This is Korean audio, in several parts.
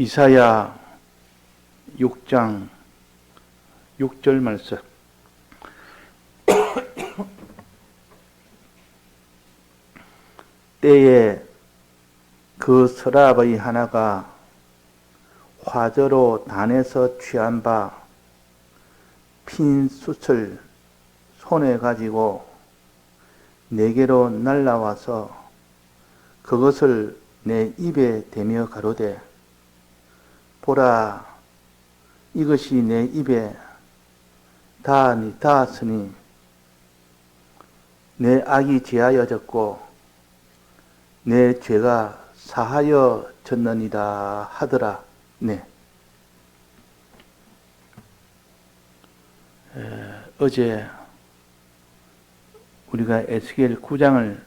이사야 6장 6절 말씀. 때에 그 서랍의 하나가 화저로 단에서 취한 바 핀 숯을 손에 가지고 내게로 날라와서 그것을 내 입에 대며 가로되 보라, 이것이 내 입에 닿았으니 내 악이 제하여졌고 내 죄가 사하여졌느니라 하더라. 네. 어제 우리가 에스겔 9장을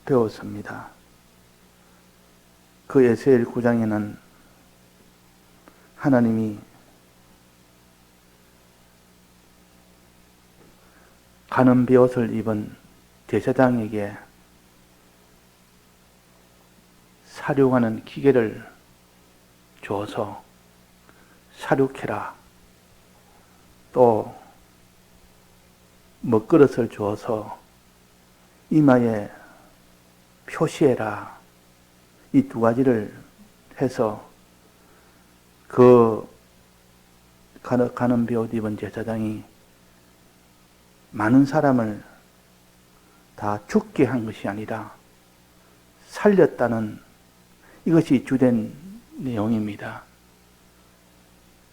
배웠습니다. 그 에스겔 9장에는 하나님이 가는 베옷을 입은 제사장에게 사륙하는 기계를 주어서 사륙해라. 또 먹그릇을 주어서 이마에 표시해라. 이 두 가지를 해서 그 가는 베옷 입은 제사장이 많은 사람을 다 죽게 한 것이 아니라 살렸다는 이것이 주된 내용입니다.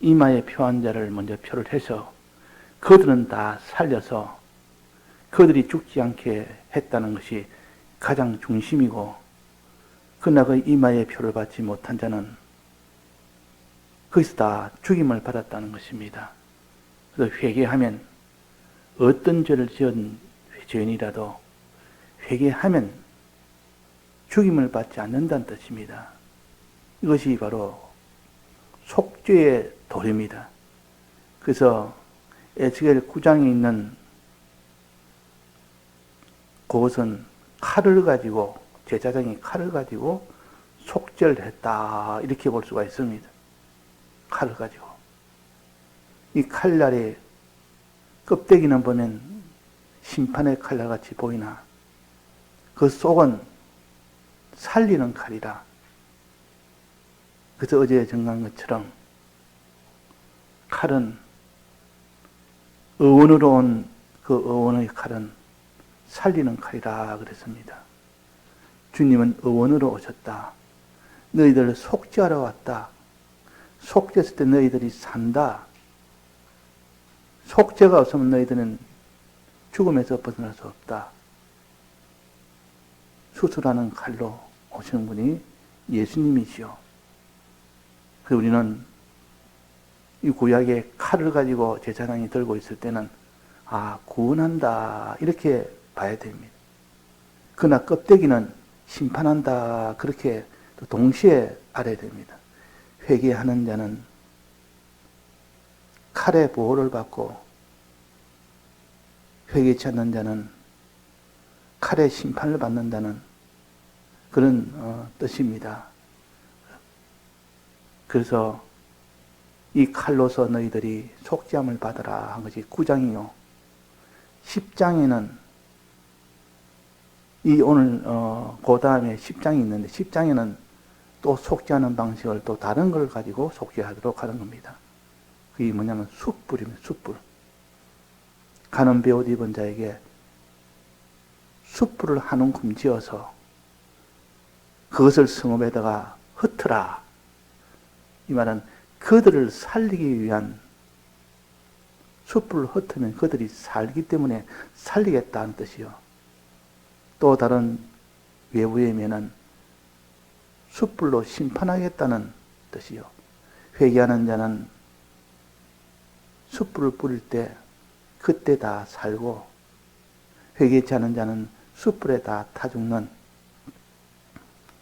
이마에 표한 자를 먼저 표를 해서 그들은 다 살려서 그들이 죽지 않게 했다는 것이 가장 중심이고, 그러나 그 이마에 표를 받지 못한 자는 거기서 다 죽임을 받았다는 것입니다. 그래서 회개하면 어떤 죄를 지은 죄인이라도 회개하면 죽임을 받지 않는다는 뜻입니다. 이것이 바로 속죄의 도리입니다. 그래서 에스겔 9장에 있는 그것은 칼을 가지고, 제사장이 칼을 가지고 속죄를 했다, 이렇게 볼 수가 있습니다. 칼을 가지고. 이 칼날의 껍데기는 보면 심판의 칼날같이 보이나 그 속은 살리는 칼이라. 그래서 어제 정한 것처럼 칼은 의원으로 온 그 의원의 칼은 살리는 칼이라 그랬습니다. 주님은 의원으로 오셨다. 너희들을 속죄하러 왔다. 속죄했을 때 너희들이 산다. 속죄가 없으면 너희들은 죽음에서 벗어날 수 없다. 수술하는 칼로 오시는 분이 예수님이시오. 그래서 우리는 이 구약의 칼을 가지고 제사장이 들고 있을 때는 구원한다, 이렇게 봐야 됩니다. 그러나 껍데기는 심판한다, 그렇게 또 동시에 알아야 됩니다. 회개하는 자는 칼의 보호를 받고 회개치 않는 자는 칼의 심판을 받는다는 그런 뜻입니다. 그래서 이 칼로서 너희들이 속죄함을 받으라 한 것이 9장이요. 10장에는 오늘 그 다음에 10장이 있는데 10장에는 또 속죄하는 방식을 또 다른 걸 가지고 속죄하도록 하는 겁니다. 그게 뭐냐면 숯불입니다. 숯불. 가는 베옷 입은 자에게 숯불을 한 움큼 지어서 그것을 성읍에다가 흩으라. 이 말은 그들을 살리기 위한, 숯불을 흩으면 그들이 살기 때문에 살리겠다는 뜻이요. 또 다른 외부에면은 숯불로 심판하겠다는 뜻이요. 회개하는 자는 숯불을 뿌릴 때 그때 다 살고, 회개치 않은 자는 숯불에 다 타 죽는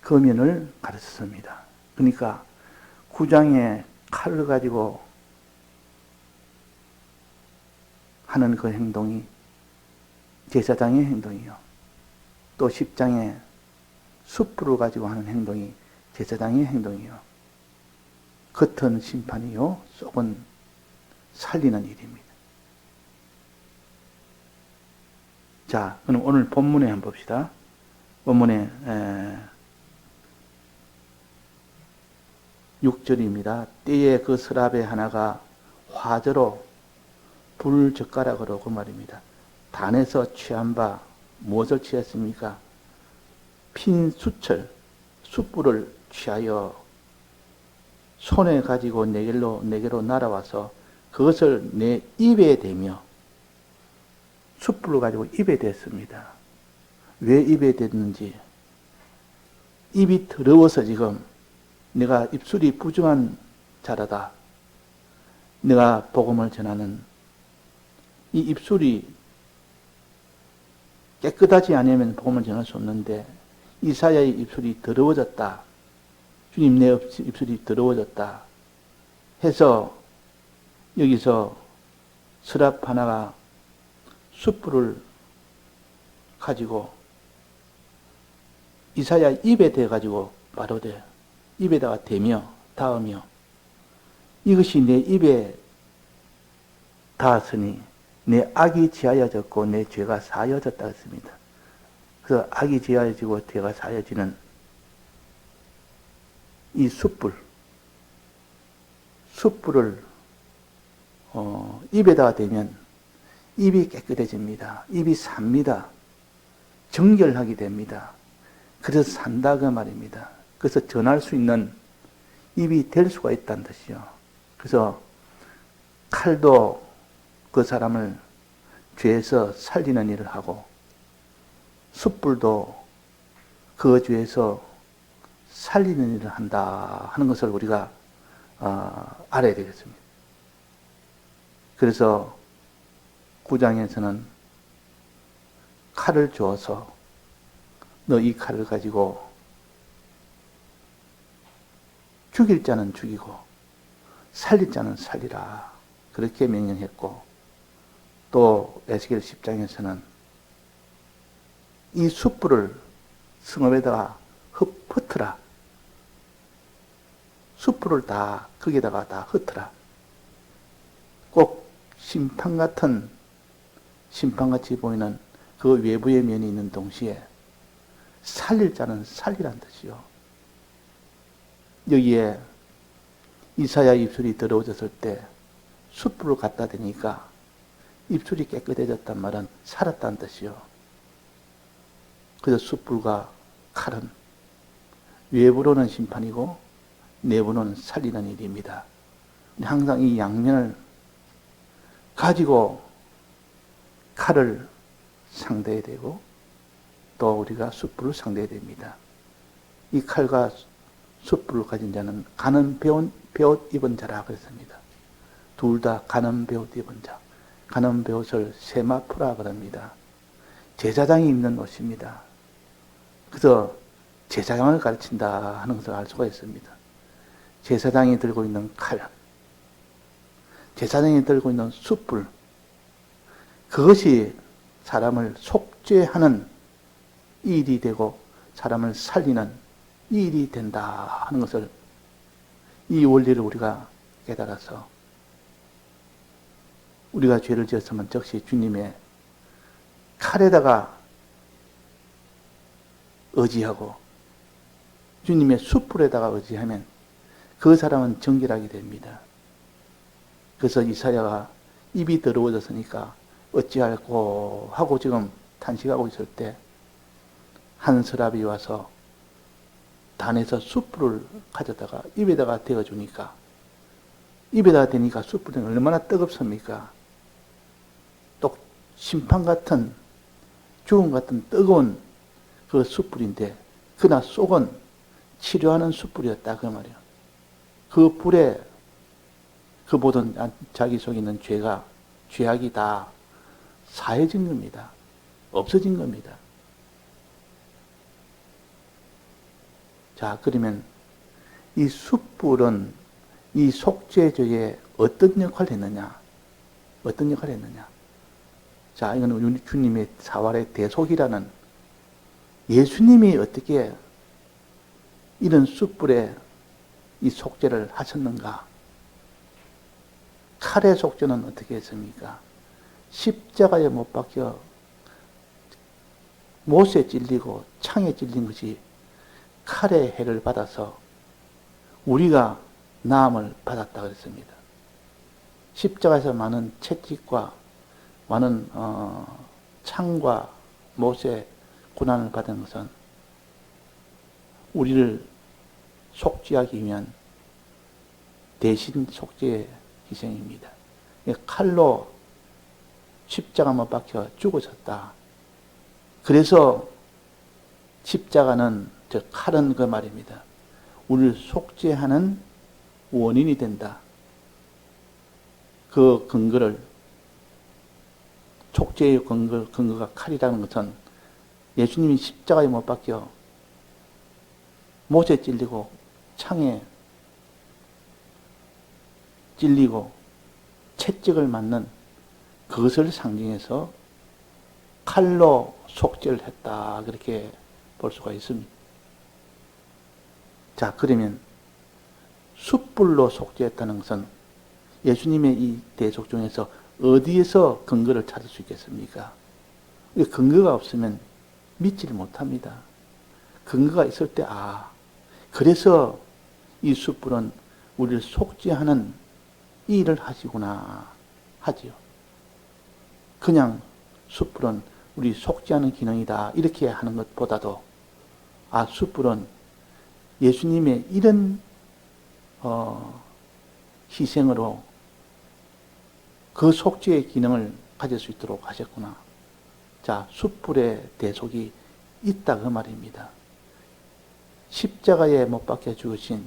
그 면을 가르쳤습니다. 그러니까 9장에 칼을 가지고 하는 그 행동이 제사장의 행동이요. 또 10장에 숯불을 가지고 하는 행동이 제사장의 행동이요. 겉은 심판이요 속은 살리는 일입니다. 자, 그럼 오늘 본문에 한번 봅시다. 본문에 6절입니다. 때에 그 서랍에 하나가 화저로 불젓가락으로 그 말입니다. 단에서 취한 바 무엇을 취했습니까? 핀 수철, 숯불을 취하여 손에 가지고 내게로 날아와서 그것을 내 입에 대며 숯불을 가지고 입에 댔습니다. 왜 입에 댔는지, 입이 더러워서 지금 내가 입술이 부정한 자라다. 내가 복음을 전하는 이 입술이 깨끗하지 않으면 복음을 전할 수 없는데 이사야의 입술이 더러워졌다. 주님 내 입술이 더러워졌다. 해서 여기서 서랍 하나가 숯불을 가지고 이사야 입에 대가지고 바로 입에다가 대며 닿으며 이것이 내 입에 닿았으니 내 악이 지하여졌고 내 죄가 사하여졌다 했습니다. 그래서 악이 지하여지고 죄가 사하여지는 이 숯불을 입에다가 대면 입이 깨끗해집니다. 입이 삽니다. 정결하게 됩니다. 그래서 산다 그 말입니다. 그래서 전할 수 있는 입이 될 수가 있다는 뜻이요. 그래서 칼도 그 사람을 죄에서 살리는 일을 하고 숯불도 그 죄에서 살리는 일을 한다 하는 것을 우리가 알아야 되겠습니다. 그래서 9장에서는 칼을 주어서 너 이 칼을 가지고 죽일 자는 죽이고 살릴 자는 살리라 그렇게 명령했고 또 에스겔 10장에서는 이 숯불을 성읍에다가 흩어라. 숯불을 다 거기다가 다 흩어라. 꼭 심판같이 보이는 그 외부의 면이 있는 동시에 살릴 자는 살리란 뜻이요. 여기에 이사야 입술이 더러워졌을 때 숯불을 갖다 대니까 입술이 깨끗해졌단 말은 살았다는 뜻이요. 그래서 숯불과 칼은 외부로는 심판이고 내부로는 살리는 일입니다. 항상 이 양면을 가지고 칼을 상대해야 되고 또 우리가 숯불을 상대해야 됩니다. 이 칼과 숯불을 가진 자는 가는 배옷 입은 자라 그랬습니다. 둘 다 가는 배옷 입은 자. 가는 배옷을 세마포라 그럽니다. 제사장이 입는 옷입니다. 그래서 제사장을 가르친다 하는 것을 알 수가 있습니다. 제사장이 들고 있는 칼, 제사장이 들고 있는 숯불, 그것이 사람을 속죄하는 일이 되고 사람을 살리는 일이 된다 하는 것을, 이 원리를 우리가 깨달아서 우리가 죄를 지었으면 즉시 주님의 칼에다가 의지하고 주님의 숯불에다가 의지하면 그 사람은 정결하게 됩니다. 그래서 이사야가 입이 더러워졌으니까 어찌할꼬 하고 지금 탄식하고 있을 때 한 서랍이 와서 단에서 숯불을 가져다가 입에다가 대어주니까, 입에다가 대니까 숯불은 얼마나 뜨겁습니까? 또 심판 같은, 죽음 같은 뜨거운 그 숯불인데 그러나 속은 치료하는 숯불이었다 그 말이에요. 그 불에 그 모든 자기 속에 있는 죄악이 다 사해진 겁니다. 없어진 겁니다. 자, 그러면 이 숯불은 이 속죄죄에 어떤 역할을 했느냐? 어떤 역할을 했느냐? 자, 이거는 주님의 사활의 대속이라는, 예수님이 어떻게 이런 숯불에 이 속죄를 하셨는가? 칼의 속죄는 어떻게 했습니까? 십자가에 못 박혀 못에 찔리고 창에 찔린 것이 칼의 해를 받아서 우리가 나음을 받았다 그랬습니다. 십자가에서 많은 채찍과 많은 창과 못의 고난을 받은 것은 우리를 속죄하기 위한 대신 속죄의 희생입니다. 칼로 십자가 못 박혀 죽으셨다. 그래서 십자가는, 즉 칼은 그 말입니다. 우리를 속죄하는 원인이 된다. 그 근거를, 속죄의 근거가 칼이라는 것은 예수님이 십자가에 못 박혀 못에 찔리고 창에 찔리고 채찍을 맞는 그것을 상징해서 칼로 속죄를 했다. 그렇게 볼 수가 있습니다. 자, 그러면 숯불로 속죄했다는 것은 예수님의 이 대속 중에서 어디에서 근거를 찾을 수 있겠습니까? 근거가 없으면 믿지를 못합니다. 근거가 있을 때, 그래서 이 숯불은 우리를 속죄하는 이 일을 하시구나 하지요. 그냥 숯불은 우리 속죄하는 기능이다 이렇게 하는 것보다도 숯불은 예수님의 이런 희생으로 그 속죄의 기능을 가질 수 있도록 하셨구나. 자, 숯불의 대속이 있다 그 말입니다. 십자가에 못 박혀 죽으신,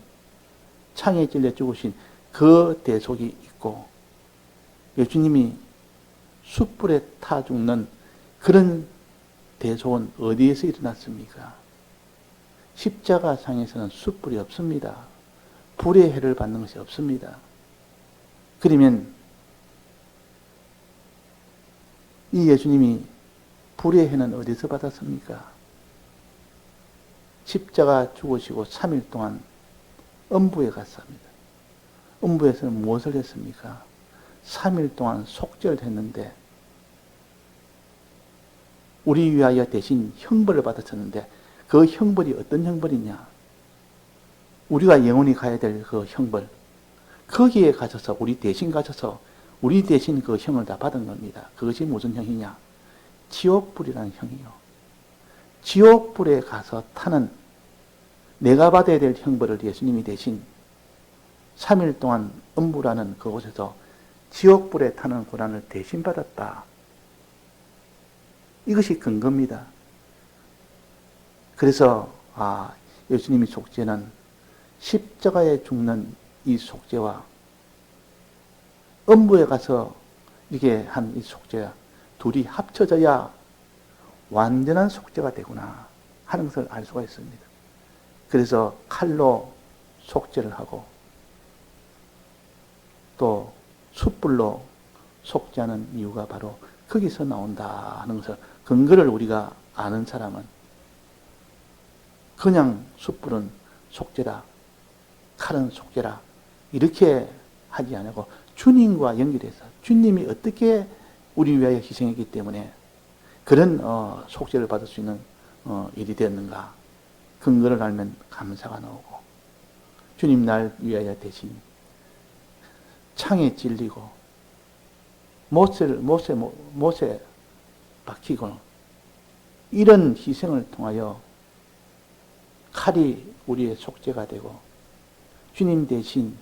창에 찔려 죽으신 그 대속이 있고, 예수님이 숯불에 타 죽는 그런 대속은 어디에서 일어났습니까? 십자가상에서는 숯불이 없습니다. 불의 해를 받는 것이 없습니다. 그러면 이 예수님이 불의 해는 어디서 받았습니까? 십자가 죽으시고 3일 동안 음부에 갔습니다. 음부에서는 무엇을 했습니까? 3일 동안 속죄를 했는데 우리 위하여 대신 형벌을 받았었는데 그 형벌이 어떤 형벌이냐? 우리가 영원히 가야 될 그 형벌. 거기에 가셔서 우리 대신 가셔서 우리 대신 그 형을 다 받은 겁니다. 그것이 무슨 형이냐? 지옥불이라는 형이요. 지옥불에 가서 타는 내가 받아야 될 형벌을 예수님이 대신 3일 동안 음부라는 그곳에서 지옥불에 타는 고난을 대신 받았다. 이것이 근거입니다. 그래서 예수님이 속죄는 십자가에 죽는 이 속죄와 음부에 가서 이게 한 이 속죄야 둘이 합쳐져야 완전한 속죄가 되구나 하는 것을 알 수가 있습니다. 그래서 칼로 속죄를 하고 또 숯불로 속죄하는 이유가 바로 거기서 나온다 하는 것을, 근거를 우리가 아는 사람은 그냥 숯불은 속죄라, 칼은 속죄라 이렇게 하지 않고 주님과 연결해서 주님이 어떻게 우리 위하여 희생했기 때문에 그런 속죄를 받을 수 있는 일이 되었는가, 근거를 알면 감사가 나오고, 주님 날 위하여 대신 창에 찔리고 못에 박히고 이런 희생을 통하여 칼이 우리의 속죄가 되고 주님 대신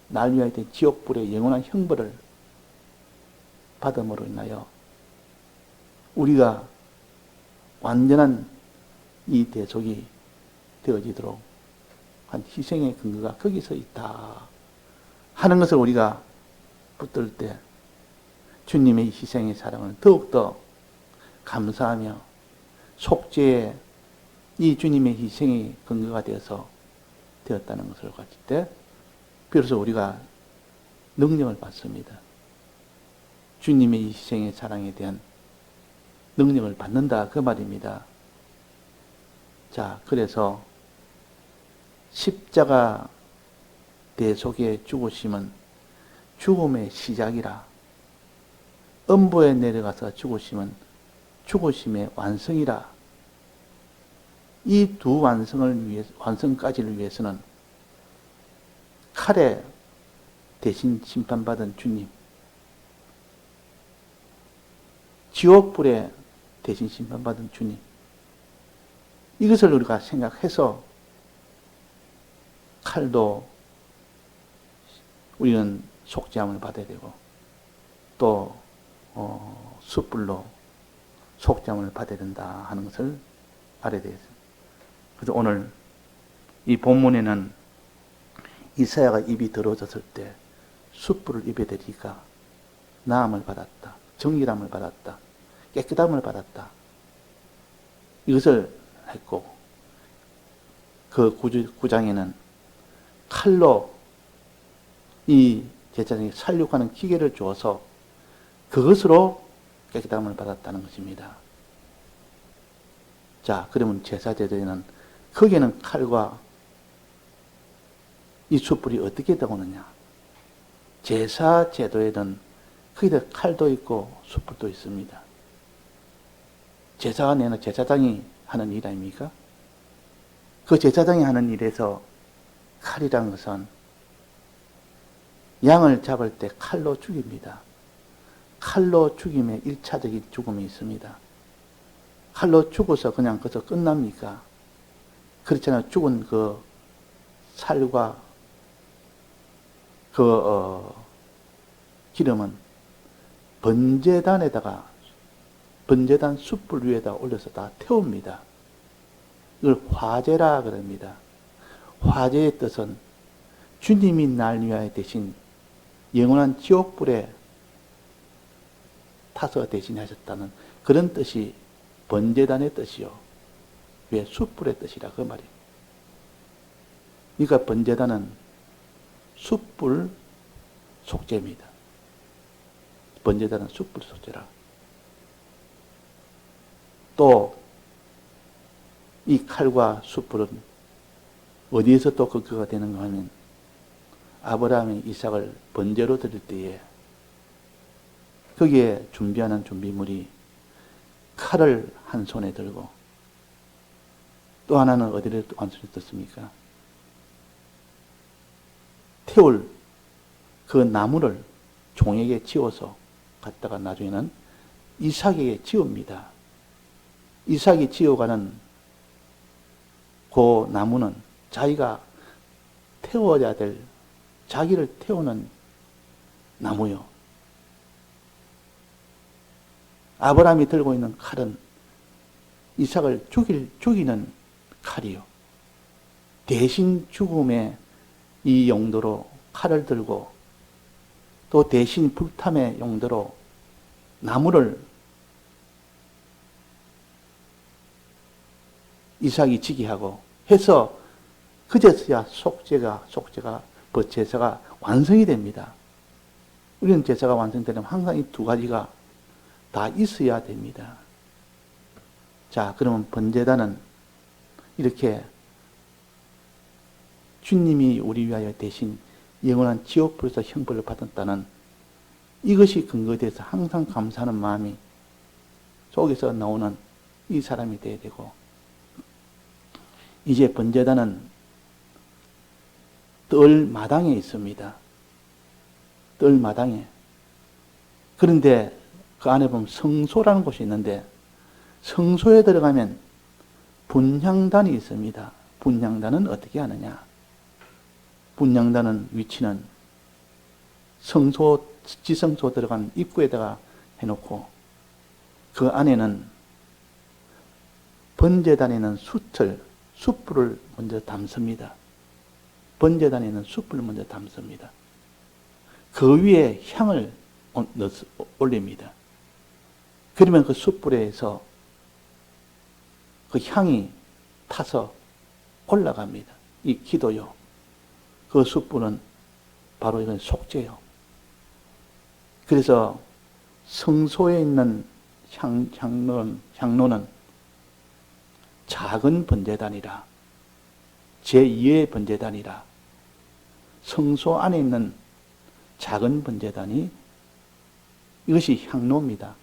날 위하여 된 지옥불의 영원한 형벌을 받음으로 인하여 우리가 완전한 이 대속이 되어지도록 한 희생의 근거가 거기서 있다 하는 것을 우리가 붙들 때 주님의 희생의 사랑을 더욱더 감사하며 속죄의 이 주님의 희생의 근거가 되었다는 것을 가질 때 비로소 우리가 능력을 받습니다. 주님의 희생의 사랑에 대한 능력을 받는다 그 말입니다. 자, 그래서 십자가 대속의 죽으심은 죽음의 시작이라, 음부에 내려가서 죽으심은 죽으심의 완성이라. 이 두 완성까지를 위해서는 칼에 대신 심판받은 주님, 지옥불에 대신 심판받은 주님, 이것을 우리가 생각해서 칼도 우리는 속죄함을 받아야 되고, 또 숯불로 속죄함을 받아야 된다 하는 것을 알아야 되겠습니다. 그래서 오늘 이 본문에는 이사야가 입이 더러워졌을 때 숯불을 입에 대리가 나음을 받았다, 정결함을 받았다, 깨끗함을 받았다, 이것을 했고, 그 9장에는 칼로 이 제사장이 살육하는 기계를 주어서 그것으로 깨끗함을 받았다는 것입니다. 자, 그러면 제사제도에는 거기에는 칼과 이 숯불이 어떻게 들어오느냐? 제사제도에는 거기다 칼도 있고 숯불도 있습니다. 제사가 내는 제사장이 하는 일 아닙니까? 그 제사장이 하는 일에서 칼이란 것은 양을 잡을 때 칼로 죽입니다. 칼로 죽임에 1차적인 죽음이 있습니다. 칼로 죽어서 그냥 거기서 끝납니까? 그렇잖아요. 죽은 그 살과 기름은 번제단에다가, 번제단 숯불 위에다 올려서 다 태웁니다. 이걸 화제라 그럽니다. 화제의 뜻은 주님이 날 위하여 대신 영원한 지옥불에 타서 대신하셨다는 그런 뜻이 번제단의 뜻이요, 왜 숯불의 뜻이라 그 말이에요. 그러니까 번제단은 숯불 속죄입니다. 번제단은 숯불 속죄라. 또 이 칼과 숯불은 어디에서 또 근거가 되는가 하면, 아브라함이 이삭을 번제로 드릴 때에 거기에 준비하는 준비물이 칼을 한 손에 들고, 또 하나는 어디를 한 손에 떴습니까? 태울 그 나무를 종에게 지어서 갖다가 나중에는 이삭에게 지읍니다. 이삭이 지어가는 그 나무는 자기가 태워야 될, 자기를 태우는 나무요. 아브라함이 들고 있는 칼은 이삭을 죽이는 칼이요. 대신 죽음의 이 용도로 칼을 들고, 또 대신 불탐의 용도로 나무를 이삭이 지게 하고 해서, 그제서야 속죄가 제사가 완성이 됩니다. 우리는 제사가 완성되려면 항상 이 두 가지가 다 있어야 됩니다. 자, 그러면 번제단은 이렇게 주님이 우리 위하여 대신 영원한 지옥불에서 형벌을 받았다는 이것이 근거돼서 항상 감사하는 마음이 속에서 나오는 이 사람이 되어야 되고, 이제 번제단은 뜰 마당에 있습니다. 뜰 마당에. 그런데 그 안에 보면 성소라는 곳이 있는데, 성소에 들어가면 분향단이 있습니다. 분향단은 어떻게 하느냐? 분향단은 위치는 성소, 지성소 들어간 입구에다가 해놓고, 그 안에는 번제단에는 숯불을 먼저 담습니다. 번제단에는 숯불을 먼저 담습니다. 그 위에 향을 올립니다. 그러면 그 숯불에서 그 향이 타서 올라갑니다. 이 기도요. 그 숯불은 바로 이건 속죄요. 그래서 성소에 있는 향로는 작은 번제단이라, 제2의 번제단이라, 성소 안에 있는 작은 번제단이 이것이 향로입니다.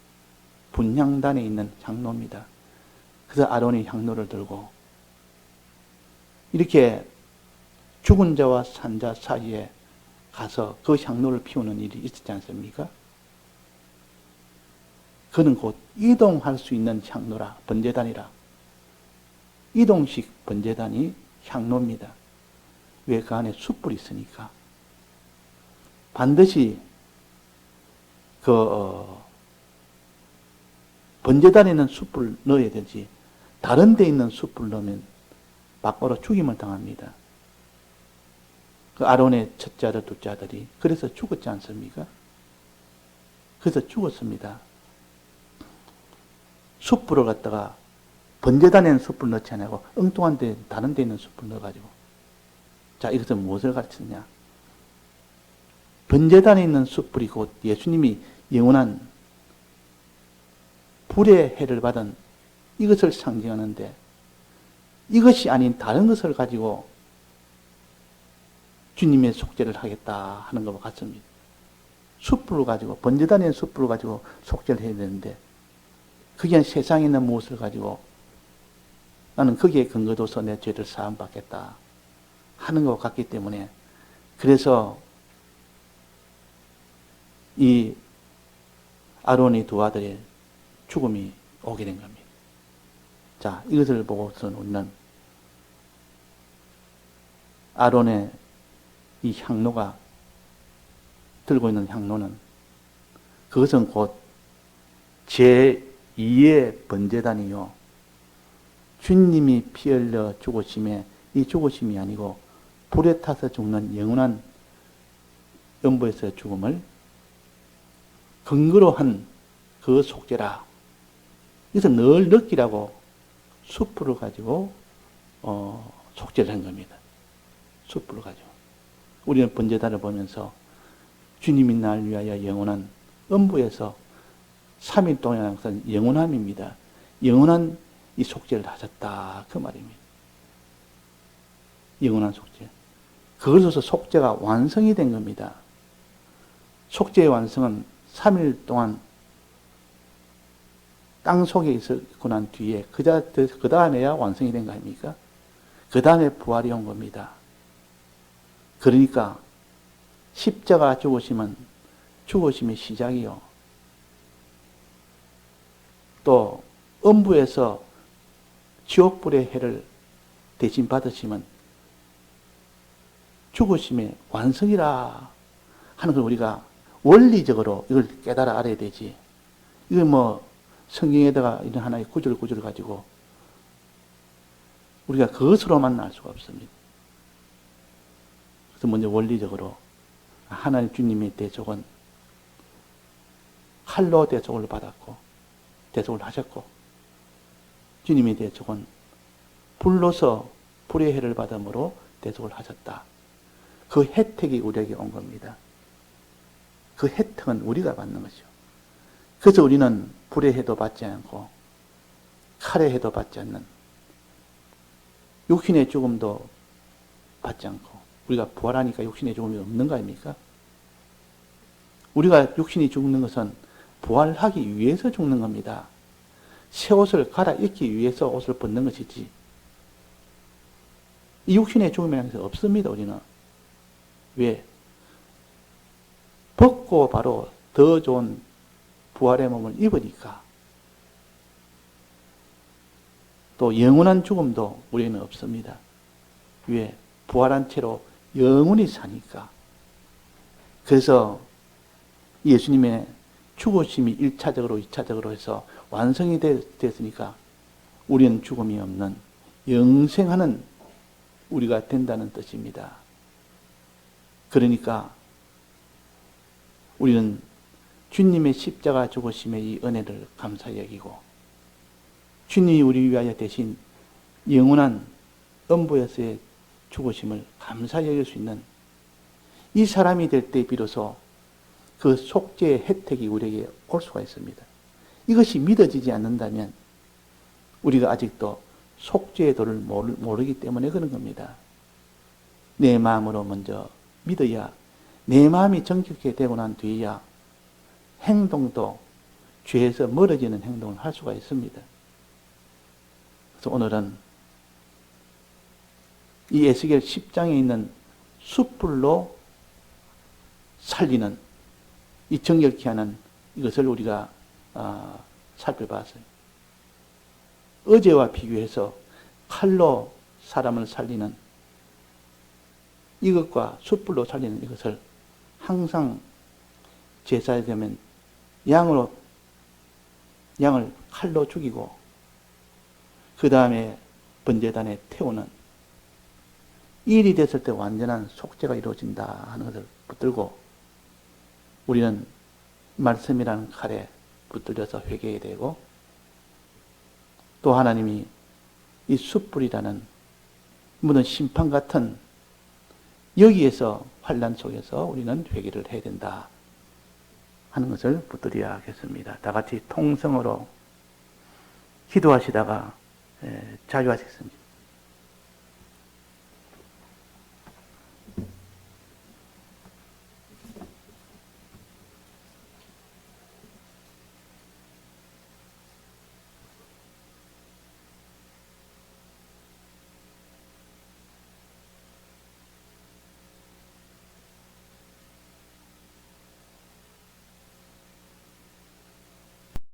분향단에 있는 향로입니다. 그래서 아론이 향로를 들고 이렇게 죽은 자와 산 자 사이에 가서 그 향로를 피우는 일이 있었지 않습니까? 그는 곧 이동할 수 있는 향로라, 번제단이라. 이동식 번제단이 향로입니다. 왜? 그 안에 숯불이 있으니까. 반드시 번제단에 있는 숯불을 넣어야 되지, 다른 데 있는 숯불을 넣으면 밖으로 죽임을 당합니다. 그 아론의 첫째 아들, 둘째 아들이 그래서 죽었지 않습니까? 그래서 죽었습니다. 숯불을 갖다가 번제단에는 숯불 넣지 않고 엉뚱한 데, 다른 데 있는 숯불 넣어가지고. 자, 이것은 무엇을 가르치느냐? 번제단에 있는 숯불이 곧 예수님이 영원한 불의 해를 받은 이것을 상징하는데, 이것이 아닌 다른 것을 가지고 주님의 속죄를 하겠다 하는 것과 같습니다. 숯불을 가지고, 번제단에 있는 숯불을 가지고 속죄를 해야 되는데, 그게 세상에 있는 무엇을 가지고 나는 거기에 근거둬서 내 죄를 사함받겠다 하는 것 같기 때문에, 그래서 이 아론의 두 아들의 죽음이 오게 된 겁니다. 자, 이것을 보고서는 우리는 아론의 이 향로가, 들고 있는 향로는, 그것은 곧 제2의 번제단이요, 주님이 피 흘려 죽으심에, 이 죽으심이 아니고 불에 타서 죽는 영원한 연보에서의 죽음을 근거로 한 그 속죄라. 그래서 늘 느끼라고 숯불을 가지고 속죄를 한 겁니다. 숯불을 가지고. 우리는 번제단을 보면서 주님이 날 위하여 영원한 음부에서 3일 동안 항상 영원함입니다. 영원한 이 속죄를 하셨다, 그 말입니다. 영원한 속죄. 그것으로서 속죄가 완성이 된 겁니다. 속죄의 완성은 3일 동안 땅 속에 있고 난 뒤에 그 다음에야 완성이 된 거 아닙니까? 그 다음에 부활이 온 겁니다. 그러니까 십자가 죽으심은 죽으심의 시작이요, 또 음부에서 지옥불의 해를 대신 받으시면 죽으심의 완성이라 하는 걸 우리가 원리적으로 이걸 깨달아 알아야 되지. 이거 뭐 성경에다가 이런 하나의 구절을 가지고 우리가 그것으로만 알 수가 없습니다. 그래서 먼저 원리적으로 하나님 주님의 대속은 칼로 대속을 받았고 대속을 하셨고, 주님의 대속은 불로서 불의 해를 받음으로 대속을 하셨다. 그 혜택이 우리에게 온 겁니다. 그 혜택은 우리가 받는 것이죠. 그래서 우리는 불의 해도 받지 않고 칼의 해도 받지 않는, 육신의 죽음도 받지 않고, 우리가 부활하니까 육신의 죽음이 없는 거 아닙니까? 우리가 육신이 죽는 것은 부활하기 위해서 죽는 겁니다. 새 옷을 갈아입기 위해서 옷을 벗는 것이지, 이 육신의 죽음이라는 것은 없습니다, 우리는. 왜? 벗고 바로 더 좋은 부활의 몸을 입으니까. 또 영원한 죽음도 우리는 없습니다. 왜? 부활한 채로 영원히 사니까. 그래서 예수님의 죽으심이 1차적으로 2차적으로 해서 완성이 됐으니까 우리는 죽음이 없는 영생하는 우리가 된다는 뜻입니다. 그러니까 우리는 주님의 십자가 죽으심의 이 은혜를 감사히 여기고, 주님이 우리 위하여 대신 영원한 음부에서의 죽으심을 감사히 여길 수 있는 이 사람이 될 때 비로소 그 속죄의 혜택이 우리에게 올 수가 있습니다. 이것이 믿어지지 않는다면 우리가 아직도 속죄의 도를 모르기 때문에 그런 겁니다. 내 마음으로 먼저 믿어야 내 마음이 정직하게 되고 난 뒤에야 행동도 죄에서 멀어지는 행동을 할 수가 있습니다. 그래서 오늘은 이 에스겔 10장에 있는 숯불로 살리는 이 정결케 하는 이것을 우리가 살펴봤어요. 어제와 비교해서 칼로 사람을 살리는 이것과 숯불로 살리는 이것을 항상 제사에 되면 양을 칼로 죽이고 그 다음에 번제단에 태우는 일이 됐을 때 완전한 속죄가 이루어진다 하는 것을 붙들고 우리는 말씀이라는 칼에 붙들려서 회개해야 되고 또 하나님이 이 숯불이라는 무슨 심판 같은 여기에서 환난 속에서 우리는 회개를 해야 된다 하는 것을 붙들어야겠습니다. 다 같이 통성으로 기도하시다가 자유하시겠습니다.